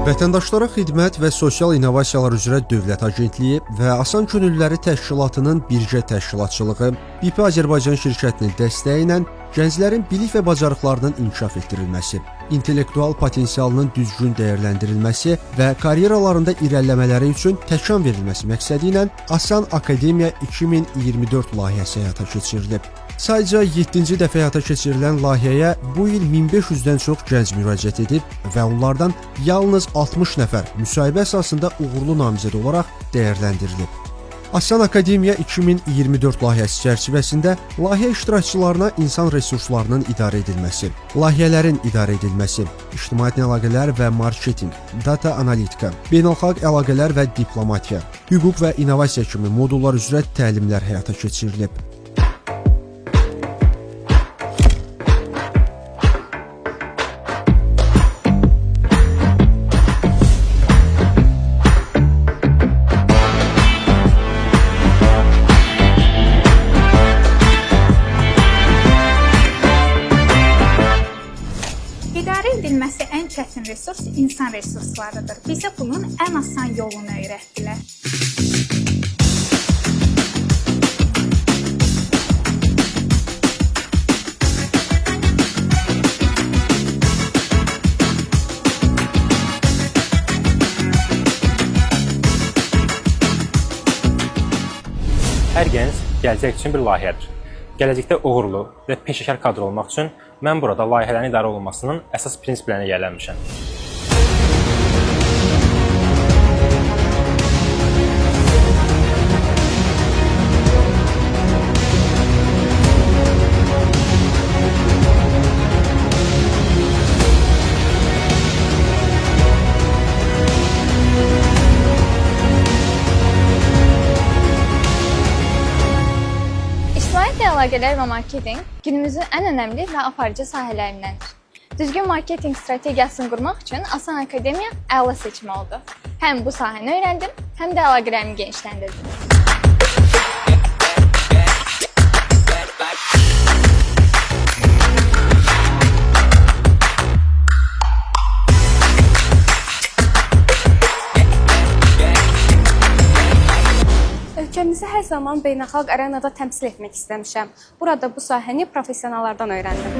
Vətəndaşlara xidmət və sosial innovasiyalar üzrə Dövlət Agentliyi və Asan Könüllüləri Təşkilatının birgə təşkilatçılığı BIP Azərbaycan şirkətinin dəstəyi ilə gənclərin bilik və bacarıqlarının inkişaf etdirilməsi, intellektual potensialının düzgün dəyərləndirilməsi və karyeralarında irəliləmələri üçün təkan verilməsi məqsədi ilə Asan Akademiya 2024 layihəsi həyata keçirilib. Sayca 7-ci dəfə həyata keçirilən layihəyə bu il 1500-dən çox gənc müraciət edib və onlardan yalnız 60 nəfər müsahibə əsasında uğurlu namizəd olaraq dəyərləndirilib. Asan Akademiya 2024 layihəsi çərçivəsində layihə iştirakçılarına insan resurslarının idarə edilməsi, layihələrin idarə edilməsi, ictimaiyyət əlaqələr və marketinq, data analitika, beynəlxalq əlaqələr və diplomatiya, hüquq və innovasiya kimi modullar üzrə təlimlər həyata keçirilib. İdarə edilməsi ən çətin resurs insan resurslarıdır. Bizə bunun ən asan yolunu öyrətdilər. Hər gənc gələcək üçün bir layihədir. Gələcəkdə uğurlu və peşəkar kadr olmaq üçün mən burada layihələrin idarə olunmasının əsas prinsiplərinə yiyələnmişəm. İctimaiyyət əlaqələri və marketinq günümüzün ən önəmli və aparıcı sahələrindəndir. Düzgün marketinq strategiyasını qurmaq üçün Asan Akademiya əla seçim oldu. Həm bu sahəni öyrəndim, həm də əlaqələrimi genişləndirdim. Ölkəmizi hər zaman beynəlxalq arenada təmsil etmək istəmişəm. Burada bu sahəni professionallardan öyrəndim.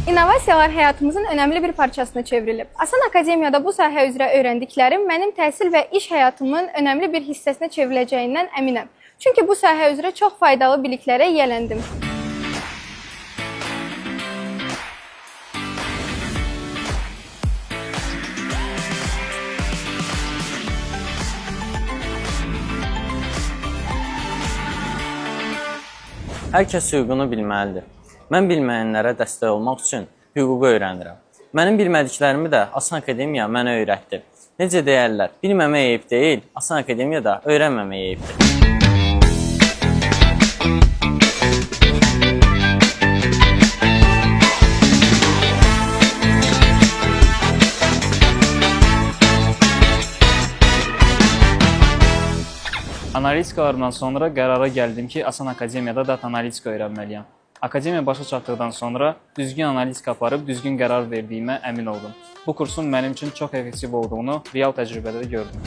İnnovasiyalar həyatımızın önəmli bir parçasına çevrilib. Asan Akademiyada bu sahə üzrə öyrəndiklərim mənim təhsil və iş həyatımın önəmli bir hissəsinə çevriləcəyindən əminəm. Çünki bu sahə üzrə çox faydalı biliklərə yiyələndim. Hər kəs hüququnu bilməlidir. Mən bilməyənlərə dəstək olmaq üçün hüququ öyrənirəm. Mənim bilmədiklərimi də Asan Akademiya mənə öyrətdi. Necə deyərlər, bilməmək eyib deyil, Asan Akademiyada öyrənməmək eyibdir. Analitikalarımdan sonra qərara gəldim ki, Asan Akademiyada data analitika öyrənməliyəm. Akademiya başa çatdıqdan sonra düzgün analitika aparıb düzgün qərar verdiyimə əmin oldum. Bu kursun mənim üçün çox effektiv olduğunu real təcrübədə gördüm.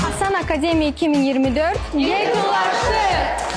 Asan Akademiya 2024 yekunlaşdı.